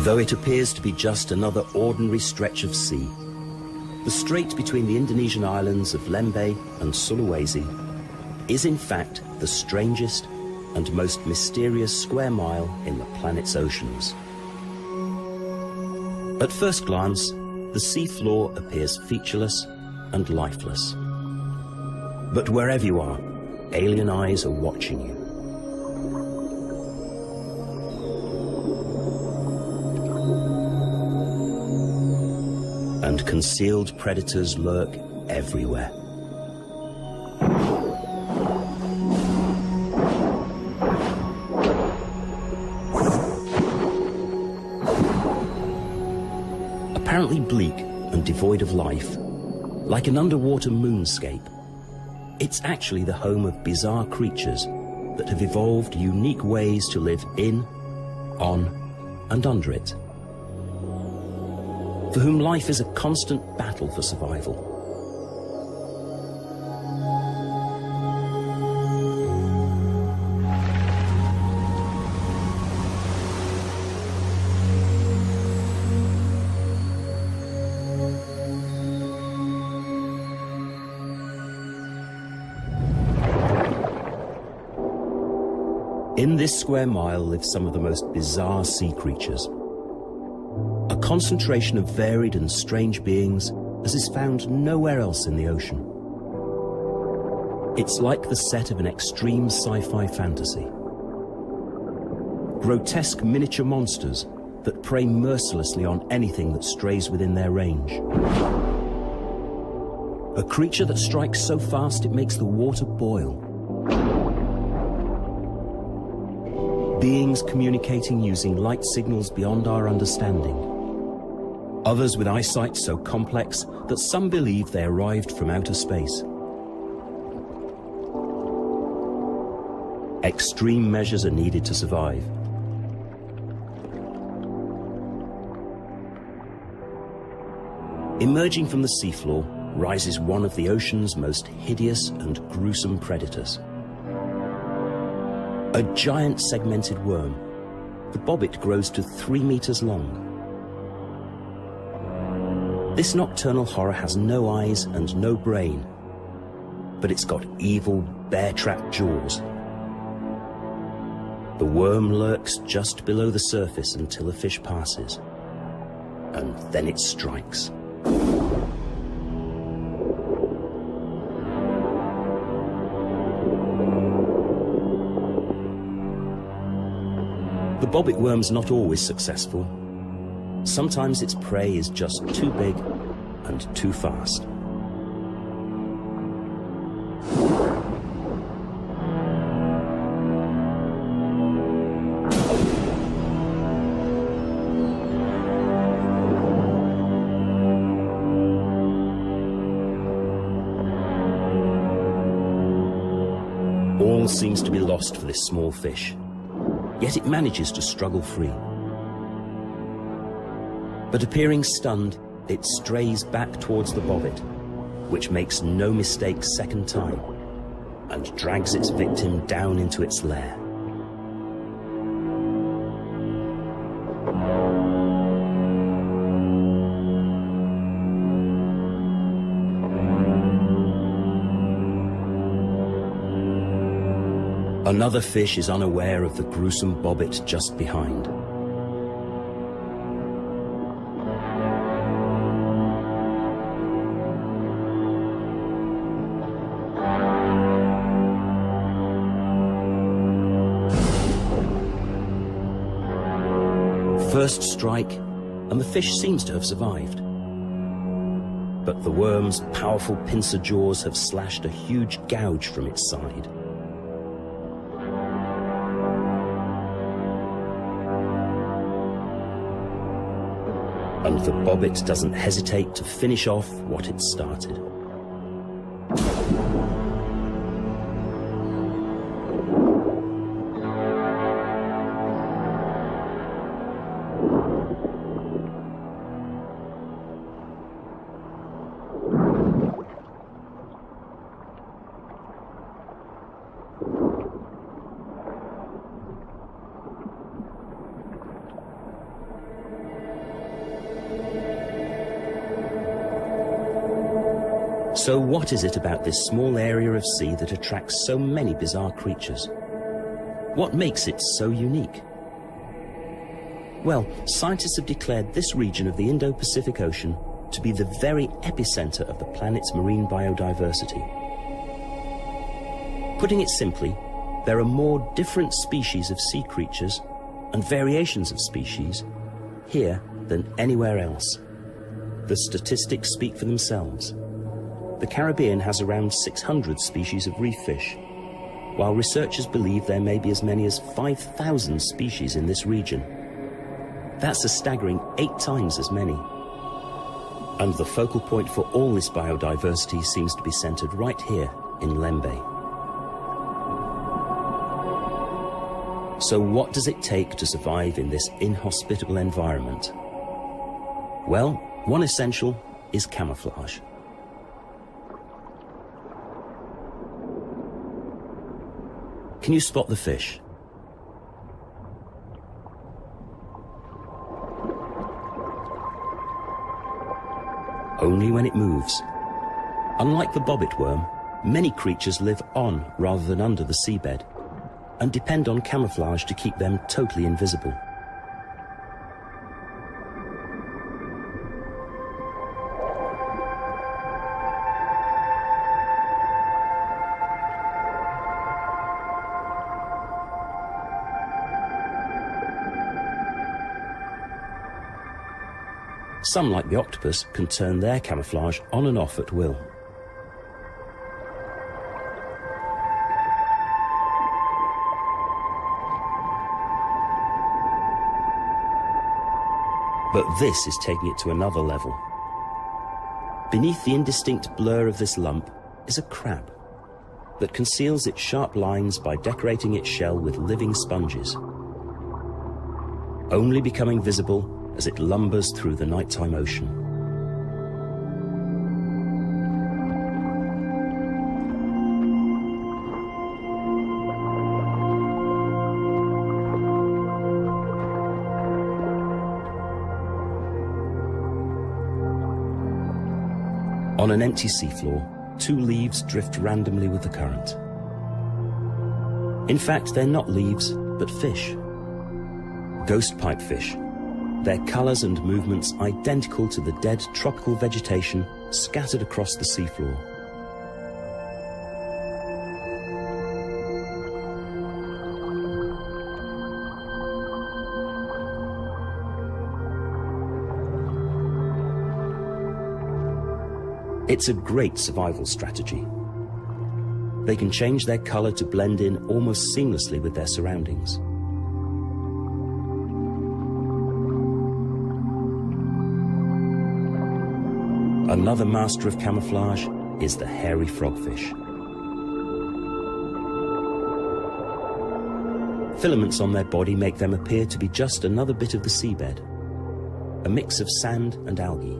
Though it appears to be just another ordinary stretch of sea, the strait between the Indonesian islands of Lembeh and Sulawesi is in fact the strangest and most mysterious square mile in the planet's oceans. At first glance, the sea floor appears featureless and lifeless. But wherever you are, alien eyes are watching you. And concealed predators lurk everywhere. Apparently bleak and devoid of life, like an underwater moonscape, it's actually the home of bizarre creatures that have evolved unique ways to live in, on, and under it, for whom life is a constant battle for survival. In this square mile live some of the most bizarre sea creatures. A concentration of varied and strange beings as is found nowhere else in the ocean. It's like the set of an extreme sci-fi fantasy. Grotesque miniature monsters that prey mercilessly on anything that strays within their range. A creature that strikes so fast it makes the water boil. Beings communicating using light signals beyond our understanding. Others with eyesight so complex that some believe they arrived from outer space. Extreme measures are needed to survive. Emerging from the seafloor rises one of the ocean's most hideous and gruesome predators. A giant segmented worm. The bobbit grows to 3 meters long. This nocturnal horror has no eyes and no brain, but it's got evil, bear-trapped jaws. The worm lurks just below the surface until a fish passes, and then it strikes. The bobbit worm's not always successful. Sometimes its prey is just too big and too fast. All seems to be lost for this small fish. Yet it manages to struggle free. But appearing stunned, it strays back towards the bobbit, which makes no mistake second time, and drags its victim down into its lair. Another fish is unaware of the gruesome bobbit just behind. First strike, and the fish seems to have survived. But the worm's powerful pincer jaws have slashed a huge gouge from its side. And the bobbit doesn't hesitate to finish off what it started. So what is it about this small area of sea that attracts so many bizarre creatures? What makes it so unique? Well, scientists have declared this region of the Indo-Pacific Ocean to be the very epicenter of the planet's marine biodiversity. Putting it simply, there are more different species of sea creatures and variations of species here than anywhere else. The statistics speak for themselves. The Caribbean has around 600 species of reef fish, while researchers believe there may be as many as 5,000 species in this region. That's a staggering 8 times as many. And the focal point for all this biodiversity seems to be centered right here in Lembe. So what does it take to survive in this inhospitable environment? Well, one essential is camouflage. Can you spot the fish? Only when it moves. Unlike the bobbit worm, many creatures live on rather than under the seabed and depend on camouflage to keep them totally invisible. Some, like the octopus, can turn their camouflage on and off at will. But this is taking it to another level. Beneath the indistinct blur of this lump is a crab that conceals its sharp lines by decorating its shell with living sponges, only becoming visible as it lumbers through the nighttime ocean. On an empty seafloor, 2 leaves drift randomly with the current. In fact, they're not leaves, but fish. Ghost pipefish. Their colors and movements identical to the dead tropical vegetation scattered across the seafloor. It's a great survival strategy. They can change their color to blend in almost seamlessly with their surroundings. Another master of camouflage is the hairy frogfish. Filaments on their body make them appear to be just another bit of the seabed, a mix of sand and algae.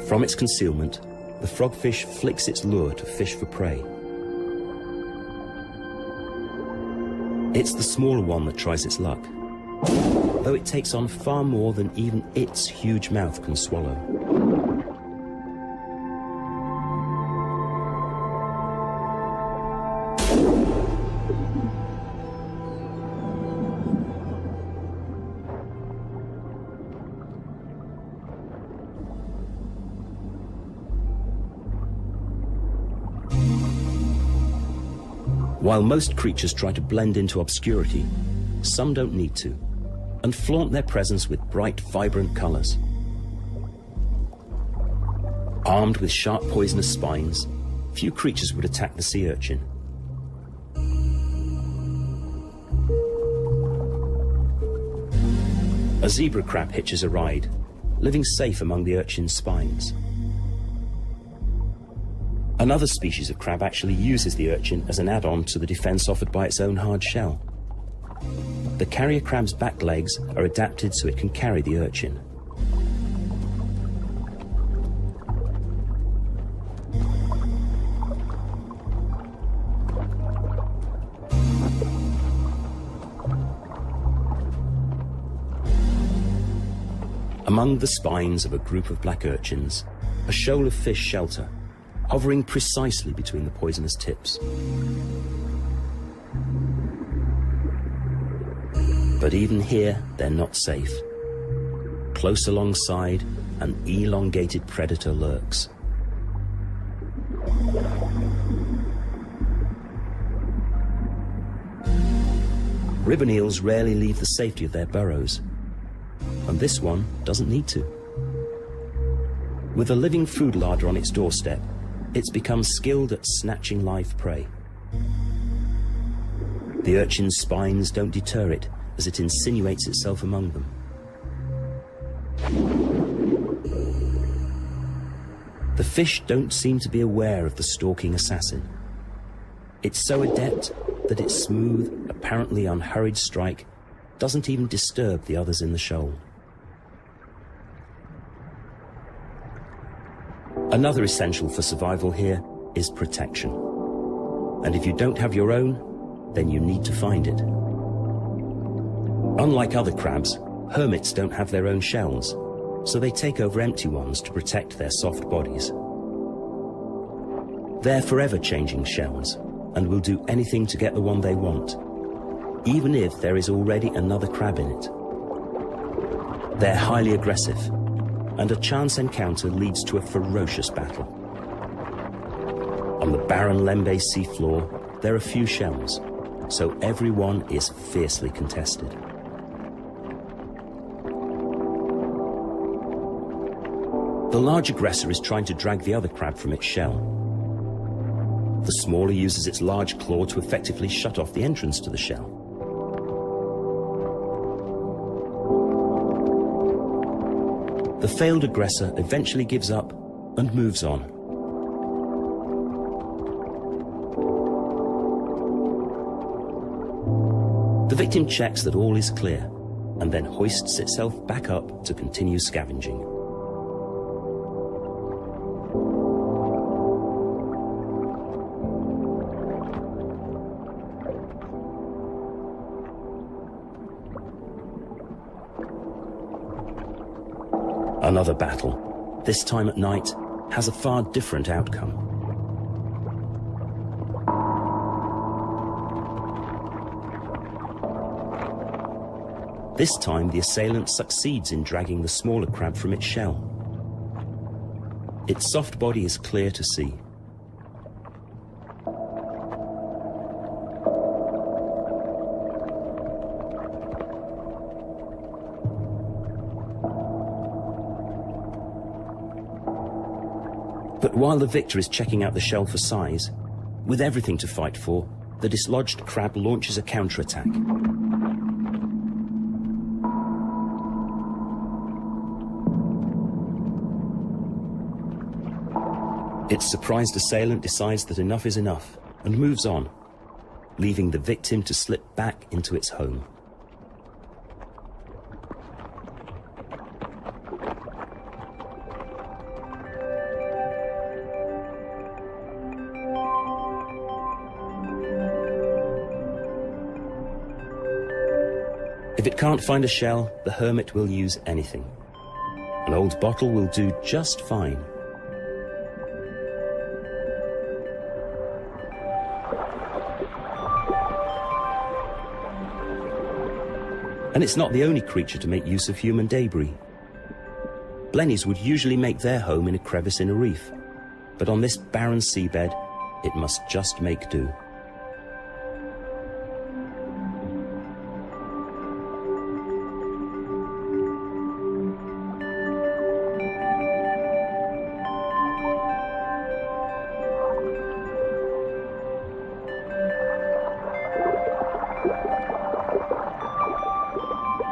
From its concealment, the frogfish flicks its lure to fish for prey. It's the smaller one that tries its luck, though it takes on far more than even its huge mouth can swallow. While most creatures try to blend into obscurity, some don't need to, and flaunt their presence with bright, vibrant colors. Armed with sharp, poisonous spines, few creatures would attack the sea urchin. A zebra crab hitches a ride, living safe among the urchin's spines. Another species of crab actually uses the urchin as an add-on to the defense offered by its own hard shell. The carrier crab's back legs are adapted so it can carry the urchin. Among the spines of a group of black urchins, a shoal of fish shelter, hovering precisely between the poisonous tips. But even here, they're not safe. Close alongside, an elongated predator lurks. Ribbon eels rarely leave the safety of their burrows, and this one doesn't need to. With a living food larder on its doorstep, it's become skilled at snatching live prey. The urchin's spines don't deter it as it insinuates itself among them. The fish don't seem to be aware of the stalking assassin. It's so adept that its smooth, apparently unhurried strike doesn't even disturb the others in the shoal. Another essential for survival here is protection. And if you don't have your own, then you need to find it. Unlike other crabs, hermits don't have their own shells, so they take over empty ones to protect their soft bodies. They're forever changing shells, and will do anything to get the one they want, even if there is already another crab in it. They're highly aggressive, and a chance encounter leads to a ferocious battle. On the barren Lembe seafloor, there are few shells, so every one is fiercely contested. The large aggressor is trying to drag the other crab from its shell. The smaller uses its large claw to effectively shut off the entrance to the shell. The failed aggressor eventually gives up and moves on. The victim checks that all is clear and then hoists itself back up to continue scavenging. Another battle, this time at night, has a far different outcome. This time, the assailant succeeds in dragging the smaller crab from its shell. Its soft body is clear to see. But while the victor is checking out the shell for size, with everything to fight for, the dislodged crab launches a counterattack. Its surprised assailant decides that enough is enough and moves on, leaving the victim to slip back into its home. If it can't find a shell, the hermit will use anything. An old bottle will do just fine. And it's not the only creature to make use of human debris. Blennies would usually make their home in a crevice in a reef, but on this barren seabed, it must just make do.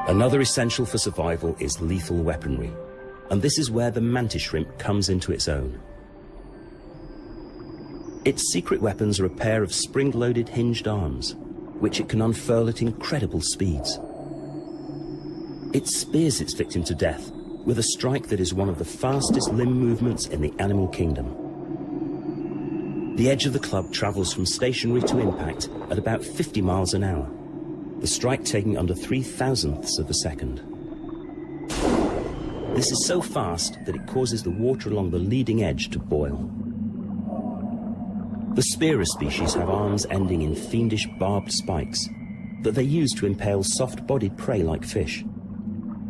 Another essential for survival is lethal weaponry, and this is where the mantis shrimp comes into its own. Its secret weapons are a pair of spring-loaded hinged arms, which it can unfurl at incredible speeds. It spears its victim to death with a strike that is one of the fastest limb movements in the animal kingdom. The edge of the club travels from stationary to impact at about 50 miles an hour. The strike taking under 0.003 of a second. This is so fast that it causes the water along the leading edge to boil. The spearer species have arms ending in fiendish barbed spikes that they use to impale soft-bodied prey like fish,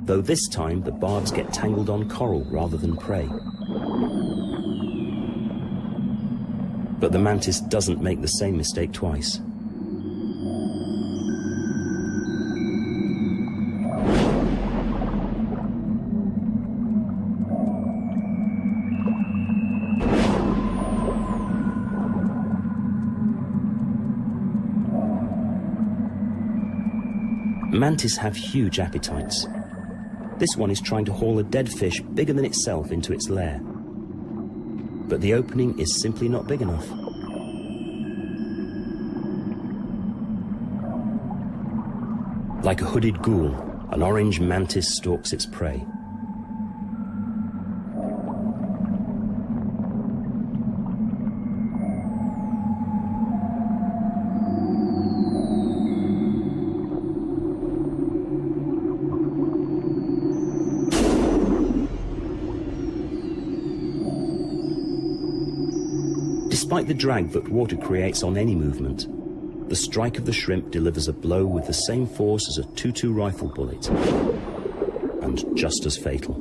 though this time the barbs get tangled on coral rather than prey. But the mantis doesn't make the same mistake twice. Mantis have huge appetites. This one is trying to haul a dead fish bigger than itself into its lair. But the opening is simply not big enough. Like a hooded ghoul, an orange mantis stalks its prey. Despite the drag that water creates on any movement, the strike of the shrimp delivers a blow with the same force as a .22 rifle bullet, and just as fatal.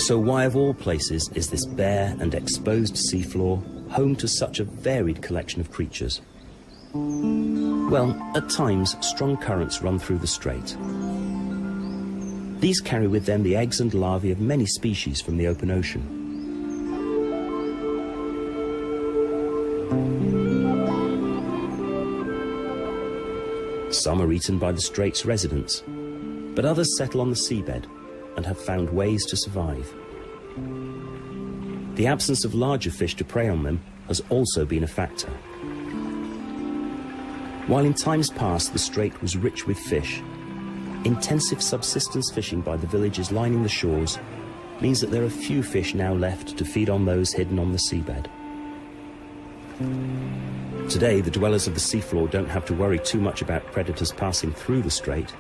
So why of all places is this bare and exposed seafloor home to such a varied collection of creatures? Well, at times, strong currents run through the strait. These carry with them the eggs and larvae of many species from the open ocean. Some are eaten by the strait's residents, but others settle on the seabed and have found ways to survive. The absence of larger fish to prey on them has also been a factor. While in times past the strait was rich with fish, intensive subsistence fishing by the villages lining the shores means that there are few fish now left to feed on those hidden on the seabed. Today, the dwellers of the seafloor don't have to worry too much about predators passing through the strait,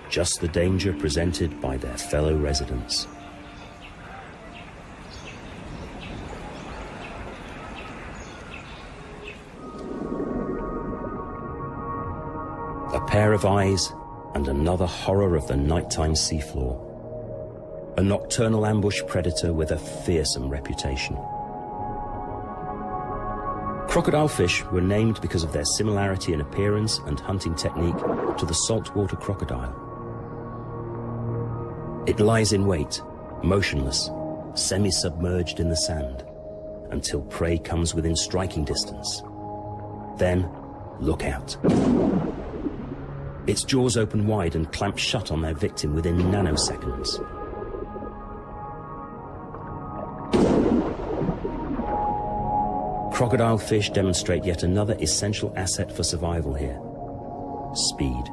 just the danger presented by their fellow residents. A pair of eyes and another horror of the nighttime seafloor. A nocturnal ambush predator with a fearsome reputation. Crocodile fish were named because of their similarity in appearance and hunting technique to the saltwater crocodile. It lies in wait, motionless, semi-submerged in the sand, until prey comes within striking distance. Then, look out. Its jaws open wide and clamp shut on their victim within nanoseconds. Crocodile fish demonstrate yet another essential asset for survival here: speed.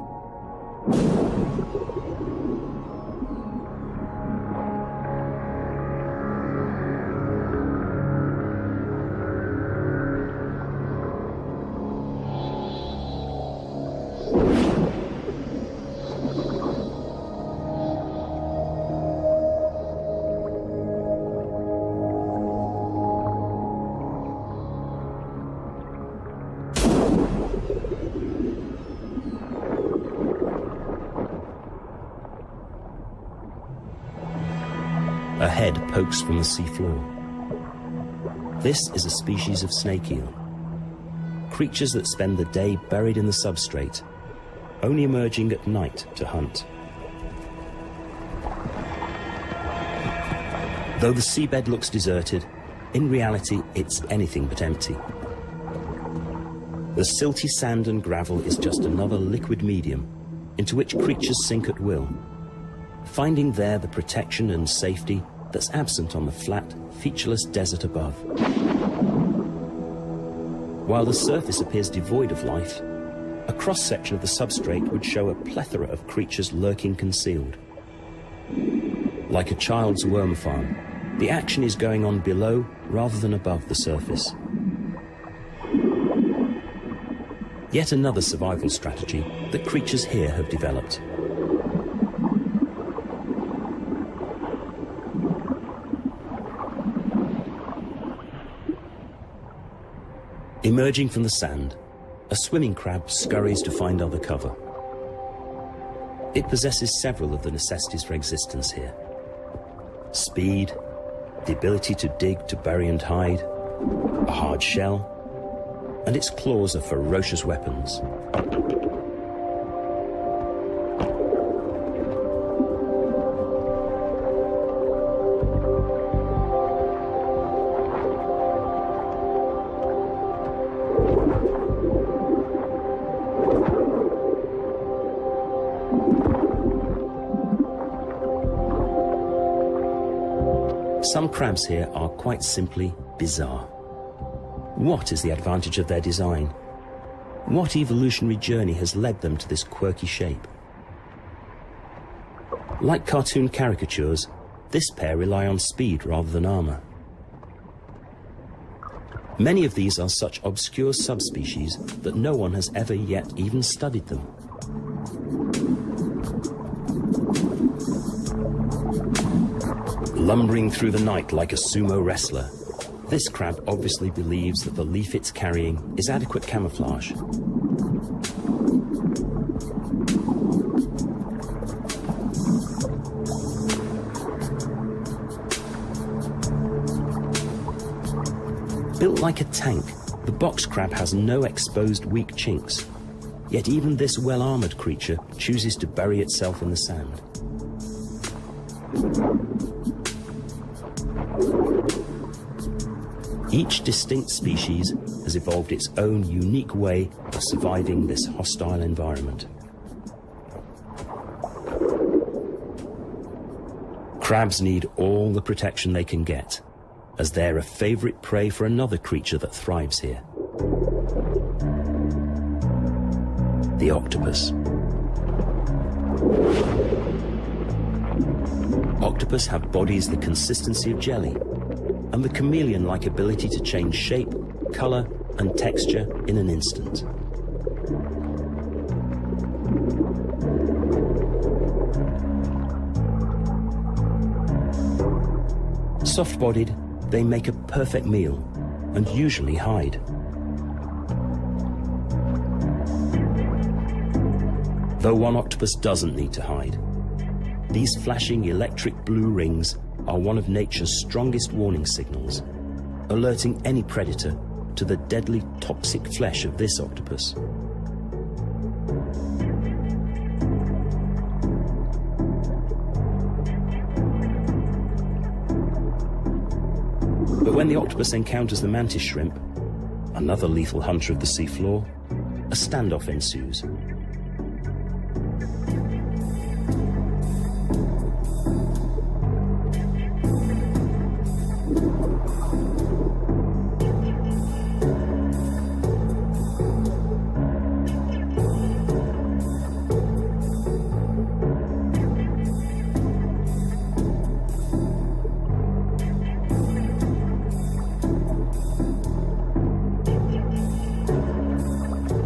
A head pokes from the seafloor. This is a species of snake eel. Creatures that spend the day buried in the substrate, only emerging at night to hunt. Though the seabed looks deserted, in reality it's anything but empty. The silty sand and gravel is just another liquid medium into which creatures sink at will, finding there the protection and safety that's absent on the flat, featureless desert above. While the surface appears devoid of life, a cross-section of the substrate would show a plethora of creatures lurking concealed. Like a child's worm farm, The action is going on below rather than above the surface. Yet another survival strategy that creatures here have developed. Emerging from the sand, a swimming crab scurries to find other cover. It possesses several of the necessities for existence here. Speed, the ability to dig, to bury and hide, a hard shell, and its claws are ferocious weapons. Some crabs here are quite simply bizarre. What is the advantage of their design? What evolutionary journey has led them to this quirky shape? Like cartoon caricatures, this pair rely on speed rather than armor. Many of these are such obscure subspecies that no one has ever yet even studied them. Lumbering through the night like a sumo wrestler, this crab obviously believes that the leaf it's carrying is adequate camouflage. Built like a tank, the box crab has no exposed weak chinks. Yet even this well-armored creature chooses to bury itself in the sand. Each distinct species has evolved its own unique way of surviving this hostile environment. Crabs need all the protection they can get, as they're a favorite prey for another creature that thrives here. The octopus. Octopus have bodies the consistency of jelly, and the chameleon-like ability to change shape, color, and texture in an instant. Soft-bodied, they make a perfect meal, and usually hide. Though one octopus doesn't need to hide, these flashing electric blue rings are one of nature's strongest warning signals, alerting any predator to the deadly toxic flesh of this octopus. But when the octopus encounters the mantis shrimp, another lethal hunter of the seafloor, a standoff ensues.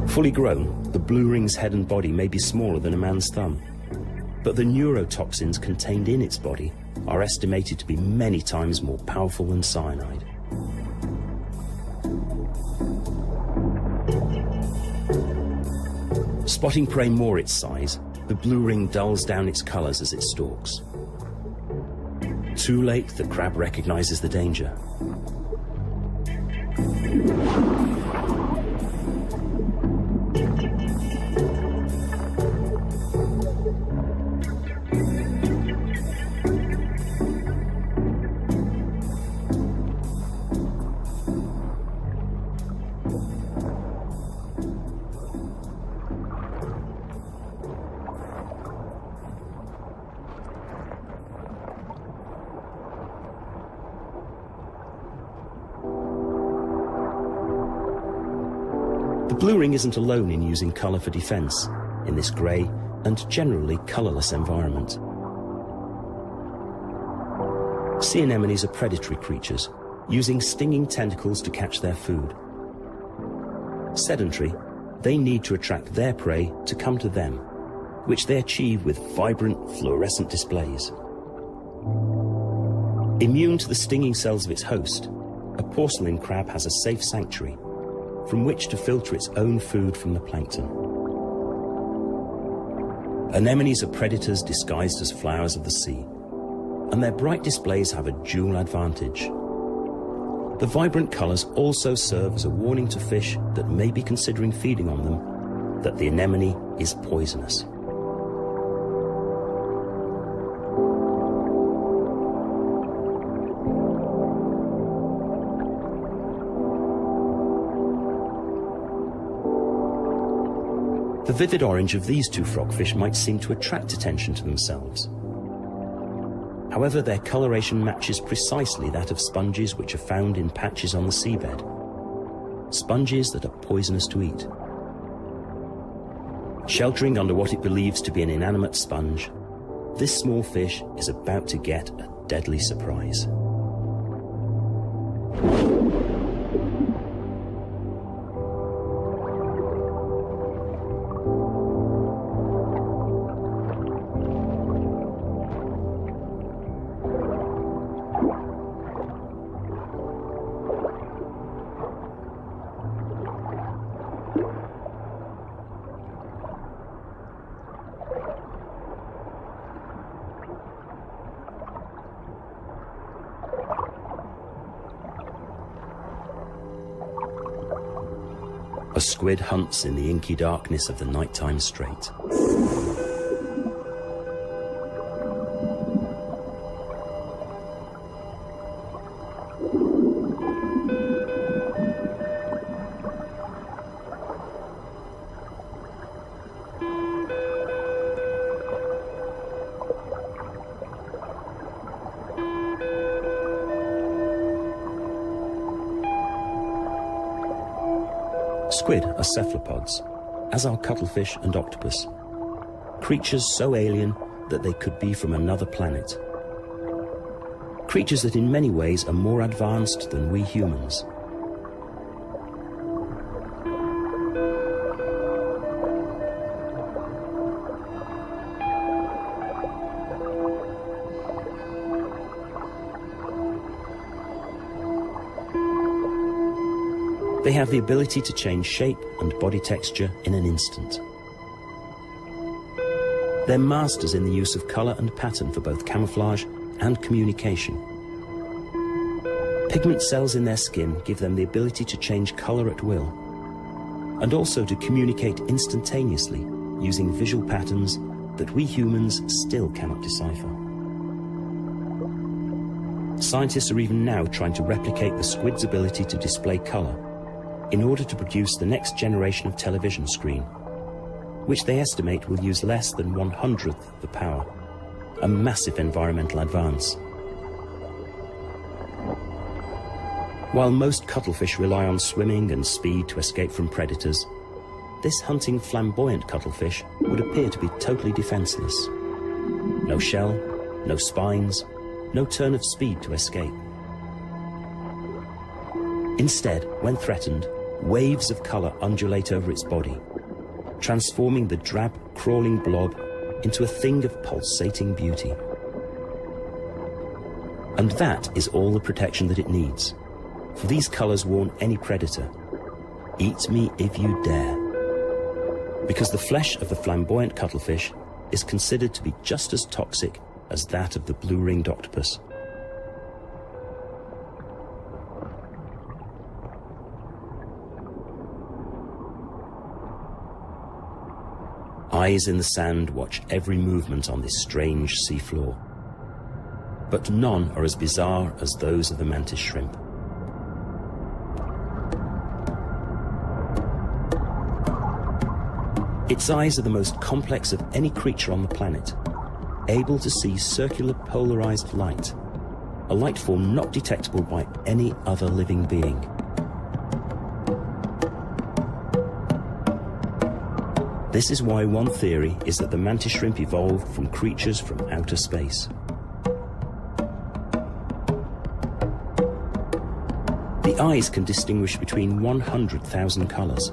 Fully grown, the blue ring's head and body may be smaller than a man's thumb, but the neurotoxins contained in its body are estimated to be many times more powerful than cyanide. Spotting prey more its size, the blue ring dulls down its colors as it stalks. Too late, the crab recognizes the danger. The blue ring isn't alone in using color for defense in this gray and generally colorless environment. Sea anemones are predatory creatures, using stinging tentacles to catch their food. Sedentary, they need to attract their prey to come to them, which they achieve with vibrant fluorescent displays. Immune to the stinging cells of its host, a porcelain crab has a safe sanctuary from which to filter its own food from the plankton. Anemones are predators disguised as flowers of the sea, and their bright displays have a dual advantage. The vibrant colors also serve as a warning to fish that may be considering feeding on them that the anemone is poisonous. The vivid orange of these two frogfish might seem to attract attention to themselves. However, their coloration matches precisely that of sponges which are found in patches on the seabed. Sponges that are poisonous to eat. Sheltering under what it believes to be an inanimate sponge, this small fish is about to get a deadly surprise. A squid hunts in the inky darkness of the nighttime strait. Squid are cephalopods, as are cuttlefish and octopus, creatures so alien that they could be from another planet. Creatures that in many ways are more advanced than we humans. They have the ability to change shape and body texture in an instant. They're masters in the use of color and pattern for both camouflage and communication. Pigment cells in their skin give them the ability to change color at will, and also to communicate instantaneously using visual patterns that we humans still cannot decipher. Scientists are even now trying to replicate the squid's ability to display color in order to produce the next generation of television screen, which they estimate will use less than 1/100th the power, a massive environmental advance. While most cuttlefish rely on swimming and speed to escape from predators, this hunting flamboyant cuttlefish would appear to be totally defenseless. No shell, no spines, no turn of speed to escape. Instead, when threatened, waves of color undulate over its body, transforming the drab, crawling blob into a thing of pulsating beauty. And that is all the protection that it needs, for these colors warn any predator, eat me if you dare. Because the flesh of the flamboyant cuttlefish is considered to be just as toxic as that of the blue-ringed octopus. Eyes in the sand watch every movement on this strange seafloor. But none are as bizarre as those of the mantis shrimp. Its eyes are the most complex of any creature on the planet, able to see circular polarized light, a light form not detectable by any other living being. This is why one theory is that the mantis shrimp evolved from creatures from outer space. The eyes can distinguish between 100,000 colors.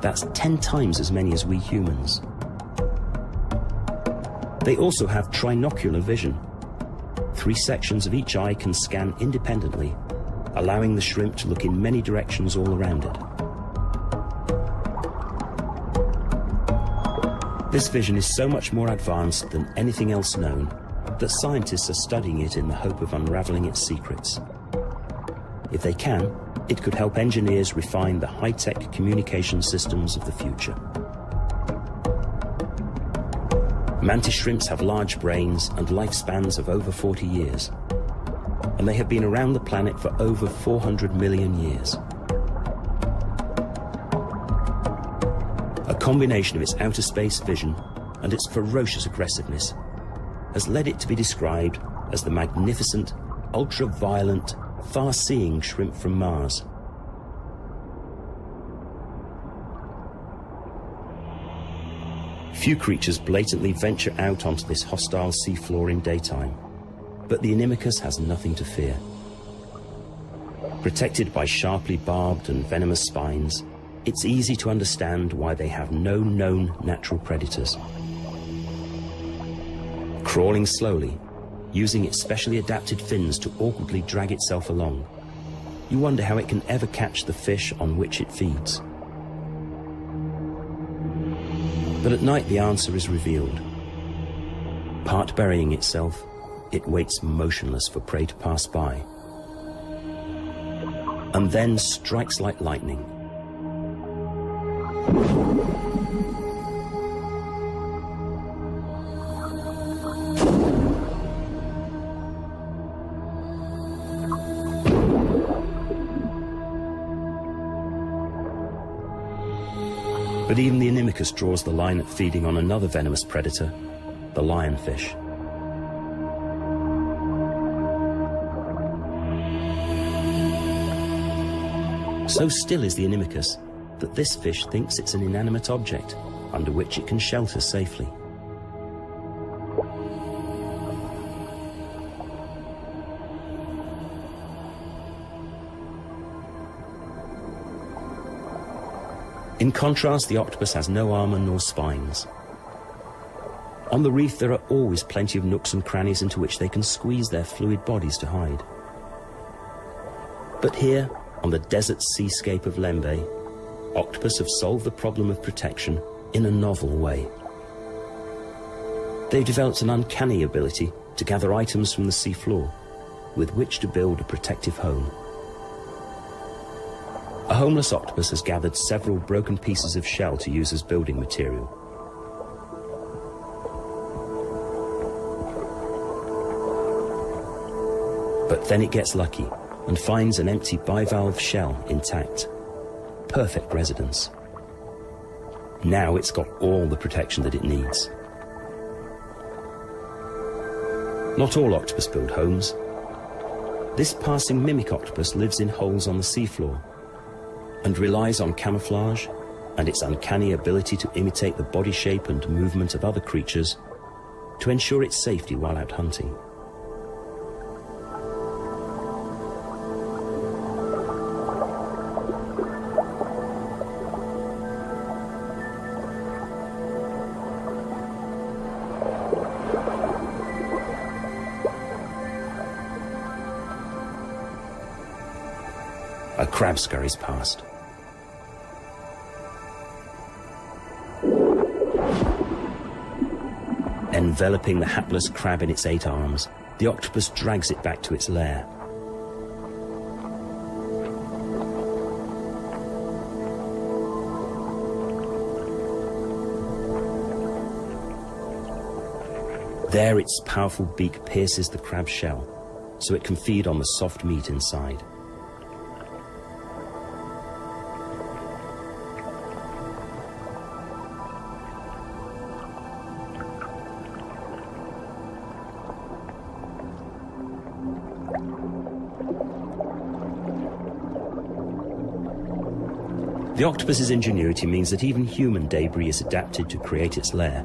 That's 10 times as many as we humans. They also have trinocular vision. 3 sections of each eye can scan independently, allowing the shrimp to look in many directions all around it. This vision is so much more advanced than anything else known that scientists are studying it in the hope of unraveling its secrets. If they can, it could help engineers refine the high-tech communication systems of the future. Mantis shrimps have large brains and lifespans of over 40 years, and they have been around the planet for over 400 million years. A combination of its outer space vision and its ferocious aggressiveness has led it to be described as the magnificent, ultra-violent, far-seeing shrimp from Mars. Few creatures blatantly venture out onto this hostile seafloor in daytime, but the Inimicus has nothing to fear. Protected by sharply barbed and venomous spines, it's easy to understand why they have no known natural predators. Crawling slowly, using its specially adapted fins to awkwardly drag itself along, you wonder how it can ever catch the fish on which it feeds. But at night the answer is revealed. Part burying itself, it waits motionless for prey to pass by, and then strikes like lightning. But even the Inimicus draws the line at feeding on another venomous predator, the lionfish. So still is the Inimicus that this fish thinks it's an inanimate object under which it can shelter safely. In contrast, the octopus has no armor nor spines. On the reef, there are always plenty of nooks and crannies into which they can squeeze their fluid bodies to hide. But here, on the desert seascape of Lembe, octopus have solved the problem of protection in a novel way. They've developed an uncanny ability to gather items from the seafloor with which to build a protective home. A homeless octopus has gathered several broken pieces of shell to use as building material. But then it gets lucky and finds an empty bivalve shell intact. Perfect residence. Now it's got all the protection that it needs. Not all octopus build homes. This passing mimic octopus lives in holes on the seafloor and relies on camouflage and its uncanny ability to imitate the body shape and movement of other creatures to ensure its safety while out hunting. A crab scurries past. Enveloping the hapless crab in its 8 arms, the octopus drags it back to its lair. There, its powerful beak pierces the crab's shell, so it can feed on the soft meat inside. The octopus's ingenuity means that even human debris is adapted to create its lair.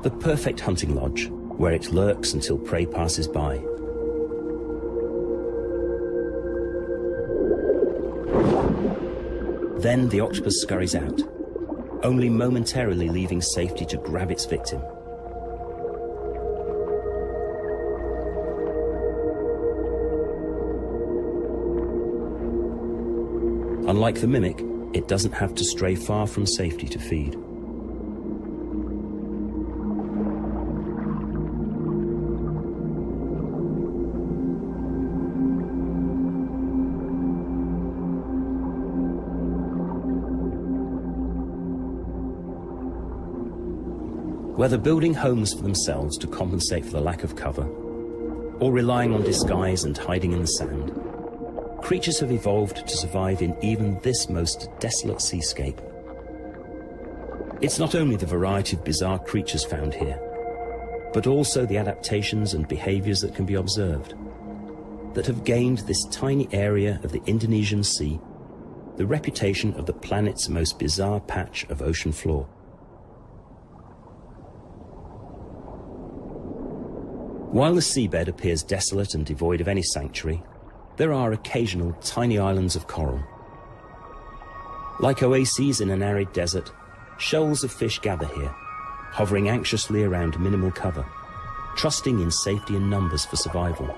The perfect hunting lodge, where it lurks until prey passes by. Then the octopus scurries out, only momentarily leaving safety to grab its victim. Unlike the mimic, it doesn't have to stray far from safety to feed. Whether building homes for themselves to compensate for the lack of cover, or relying on disguise and hiding in the sand, creatures have evolved to survive in even this most desolate seascape. It's not only the variety of bizarre creatures found here, but also the adaptations and behaviors that can be observed, that have gained this tiny area of the Indonesian Sea the reputation of the planet's most bizarre patch of ocean floor. While the seabed appears desolate and devoid of any sanctuary, there are occasional tiny islands of coral. Like oases in an arid desert, shoals of fish gather here, hovering anxiously around minimal cover, trusting in safety and numbers for survival.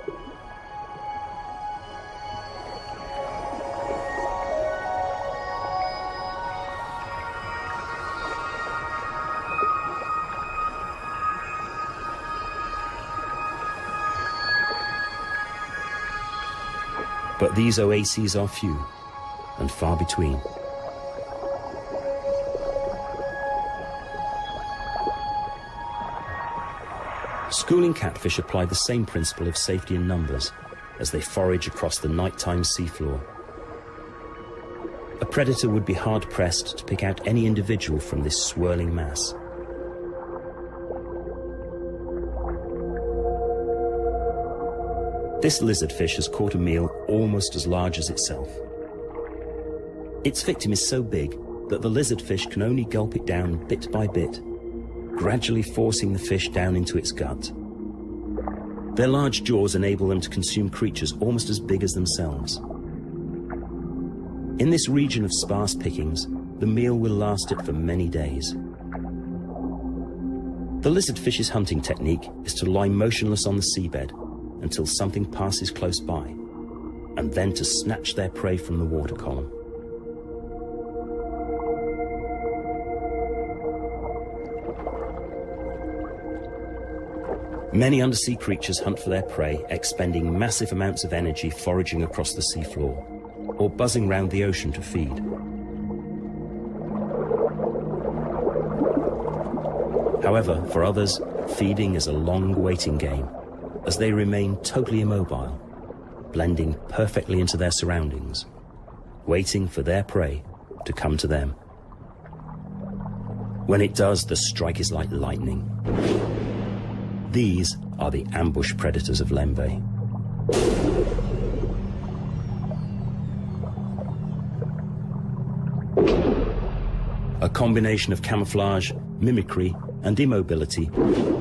But these oases are few and far between. Schooling catfish apply the same principle of safety in numbers as they forage across the nighttime seafloor. A predator would be hard-pressed to pick out any individual from this swirling mass. This lizardfish has caught a meal almost as large as itself. Its victim is so big that the lizardfish can only gulp it down bit by bit, gradually forcing the fish down into its gut. Their large jaws enable them to consume creatures almost as big as themselves. In this region of sparse pickings, the meal will last it for many days. The lizardfish's hunting technique is to lie motionless on the seabed until something passes close by, and then to snatch their prey from the water column. Many undersea creatures hunt for their prey, expending massive amounts of energy foraging across the seafloor, or buzzing round the ocean to feed. However, for others, feeding is a long waiting game, as they remain totally immobile, blending perfectly into their surroundings, waiting for their prey to come to them. When it does, the strike is like lightning. These are the ambush predators of Lembeh. A combination of camouflage, mimicry, and immobility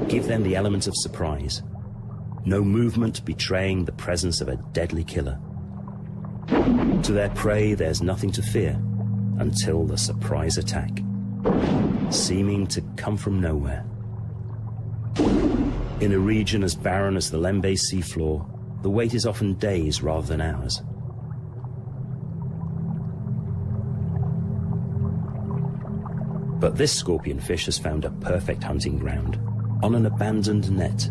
give them the element of surprise. No movement betraying the presence of a deadly killer. To their prey, there's nothing to fear until the surprise attack, seeming to come from nowhere. In a region as barren as the Lembeh seafloor, the wait is often days rather than hours. But this scorpionfish has found a perfect hunting ground on an abandoned net.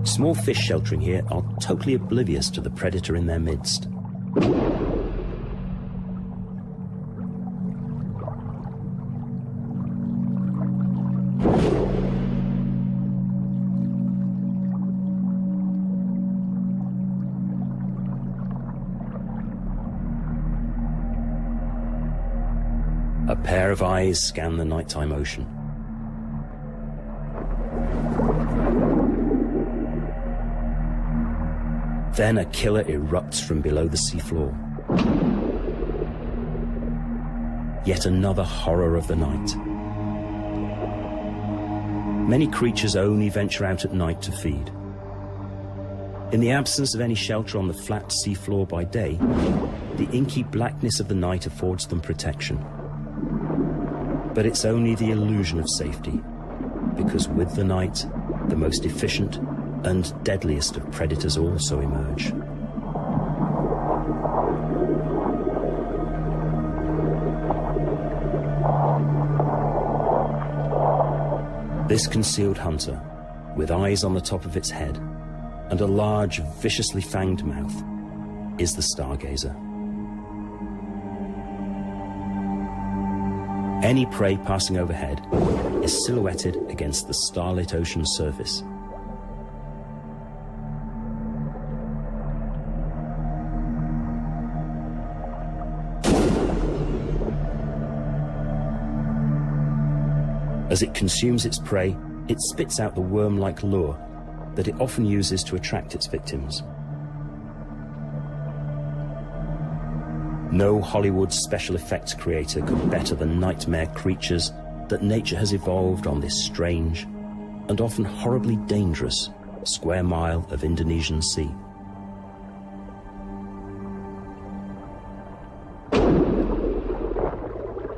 Small fish sheltering here are totally oblivious to the predator in their midst. A pair of eyes scan the nighttime ocean. Then a killer erupts from below the seafloor. Yet another horror of the night. Many creatures only venture out at night to feed. In the absence of any shelter on the flat seafloor by day, the inky blackness of the night affords them protection. But it's only the illusion of safety, because with the night, the most efficient and deadliest of predators also emerge. This concealed hunter, with eyes on the top of its head and a large, viciously fanged mouth, is the stargazer. Any prey passing overhead is silhouetted against the starlit ocean surface. As it consumes its prey, it spits out the worm-like lure that it often uses to attract its victims. No Hollywood special effects creator could better the nightmare creatures that nature has evolved on this strange and often horribly dangerous square mile of Indonesian sea.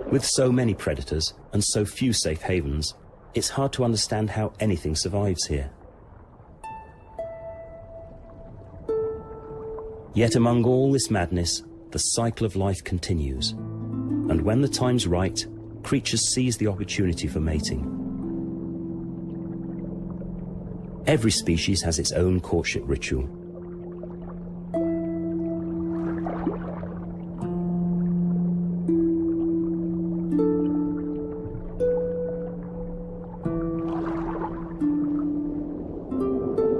With so many predators and so few safe havens, it's hard to understand how anything survives here. Yet among all this madness, the cycle of life continues, and when the time's right, creatures seize the opportunity for mating. Every species has its own courtship ritual.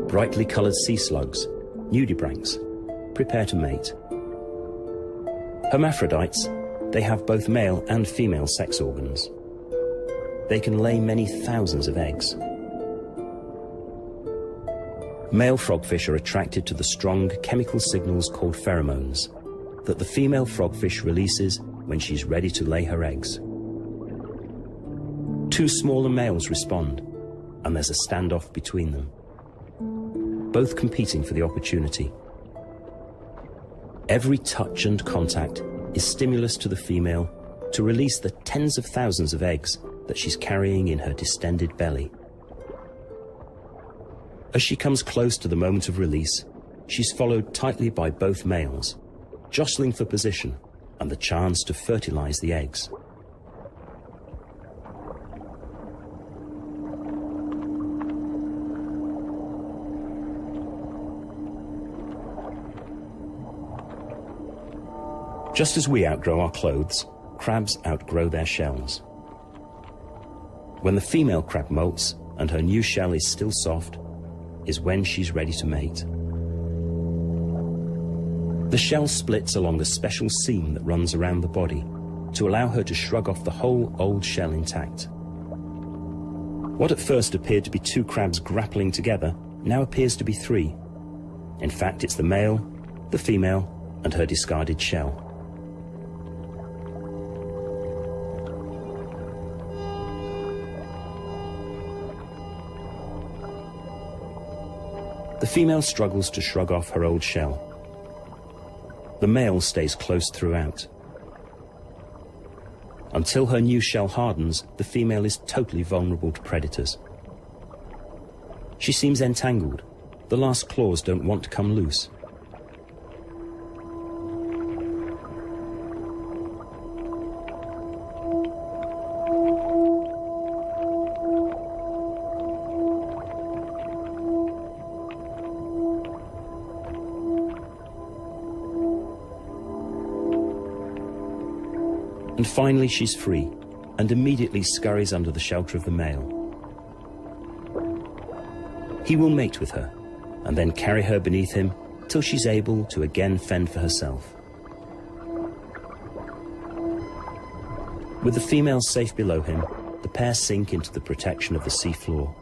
Brightly coloured sea slugs, nudibranchs, prepare to mate. Hermaphrodites, they have both male and female sex organs. They can lay many thousands of eggs. Male frogfish are attracted to the strong chemical signals called pheromones that the female frogfish releases when she's ready to lay her eggs. Two smaller males respond, and there's a standoff between them, both competing for the opportunity. Every touch and contact is stimulus to the female to release the tens of thousands of eggs that she's carrying in her distended belly. As she comes close to the moment of release, she's followed tightly by both males, jostling for position and the chance to fertilize the eggs. Just as we outgrow our clothes, crabs outgrow their shells. When the female crab molts and her new shell is still soft, is when she's ready to mate. The shell splits along a special seam that runs around the body to allow her to shrug off the whole old shell intact. What at first appeared to be two crabs grappling together now appears to be three. In fact, it's the male, the female, and her discarded shell. The female struggles to shrug off her old shell. The male stays close throughout. Until her new shell hardens, the female is totally vulnerable to predators. She seems entangled. The last claws don't want to come loose. And finally she's free, and immediately scurries under the shelter of the male. He will mate with her, and then carry her beneath him till she's able to again fend for herself. With the female safe below him, the pair sink into the protection of the sea floor.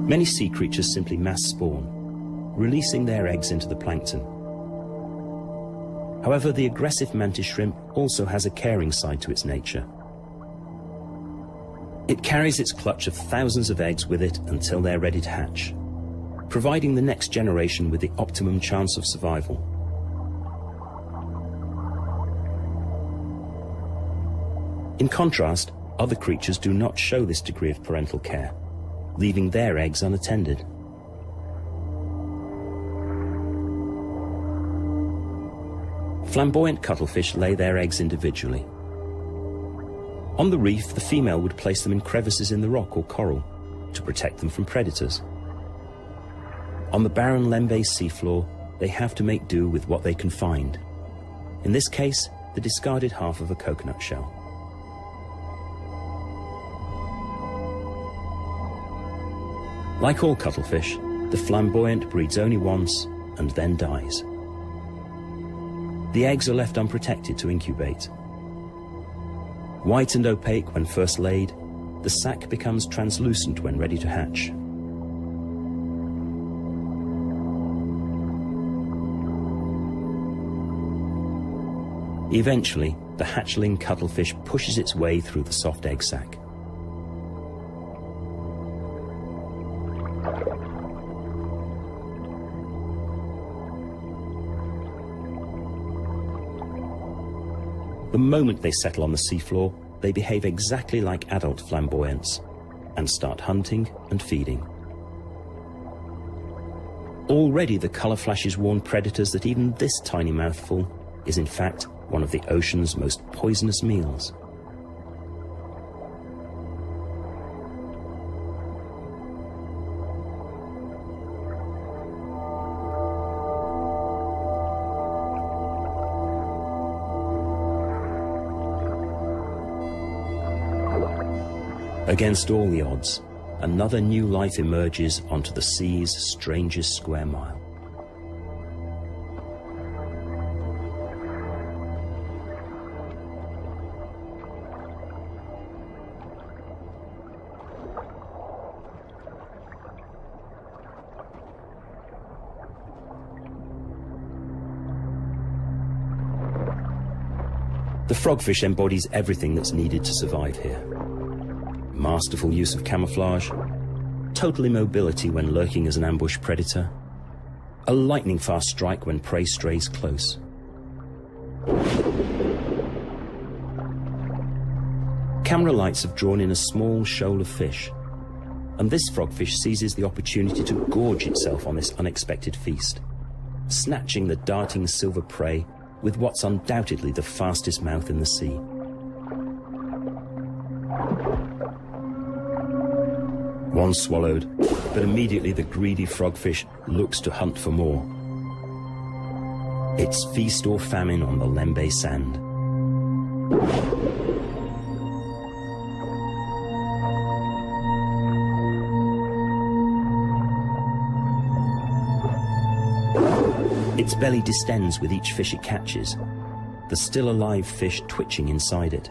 Many sea creatures simply mass spawn, releasing their eggs into the plankton. However, the aggressive mantis shrimp also has a caring side to its nature. It carries its clutch of thousands of eggs with it until they're ready to hatch, providing the next generation with the optimum chance of survival. In contrast, other creatures do not show this degree of parental care, leaving their eggs unattended. Flamboyant cuttlefish lay their eggs individually. On the reef, the female would place them in crevices in the rock or coral to protect them from predators. On the barren Lembe seafloor, they have to make do with what they can find. In this case, the discarded half of a coconut shell. Like all cuttlefish, the flamboyant breeds only once and then dies. The eggs are left unprotected to incubate. White and opaque when first laid, the sac becomes translucent when ready to hatch. Eventually, the hatchling cuttlefish pushes its way through the soft egg sac. The moment they settle on the seafloor, they behave exactly like adult flamboyants and start hunting and feeding. Already the color flashes warn predators that even this tiny mouthful is in fact one of the ocean's most poisonous meals. Against all the odds, another new life emerges onto the sea's strangest square mile. The frogfish embodies everything that's needed to survive here. Masterful use of camouflage, total immobility when lurking as an ambush predator, a lightning-fast strike when prey strays close. Camera lights have drawn in a small shoal of fish, and this frogfish seizes the opportunity to gorge itself on this unexpected feast, snatching the darting silver prey with what's undoubtedly the fastest mouth in the sea. One swallowed, but immediately the greedy frogfish looks to hunt for more. It's feast or famine on the Lembe sand. Its belly distends with each fish it catches, the still alive fish twitching inside it.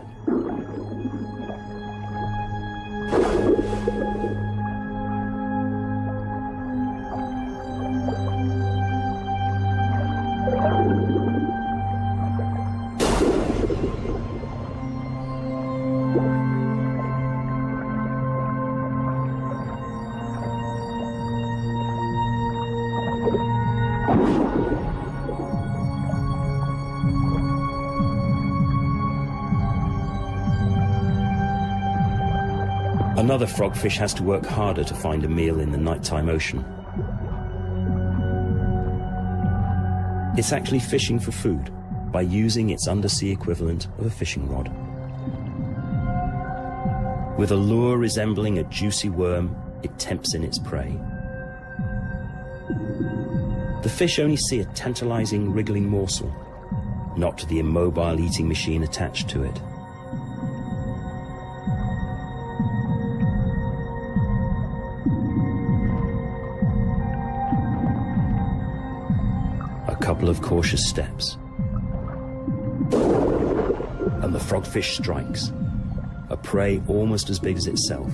Another frogfish has to work harder to find a meal in the nighttime ocean. It's actually fishing for food by using its undersea equivalent of a fishing rod. With a lure resembling a juicy worm, it tempts in its prey. The fish only see a tantalizing, wriggling morsel, not the immobile eating machine attached to it. Couple of cautious steps, and the frogfish strikes, a prey almost as big as itself.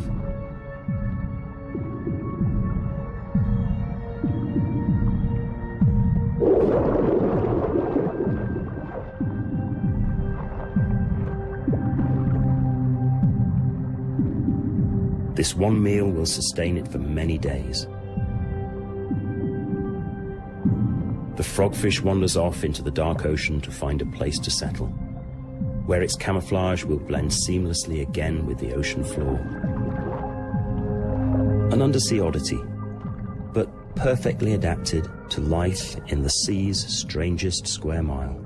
This one meal will sustain it for many days. The frogfish wanders off into the dark ocean to find a place to settle, where its camouflage will blend seamlessly again with the ocean floor. An undersea oddity, but perfectly adapted to life in the sea's strangest square mile.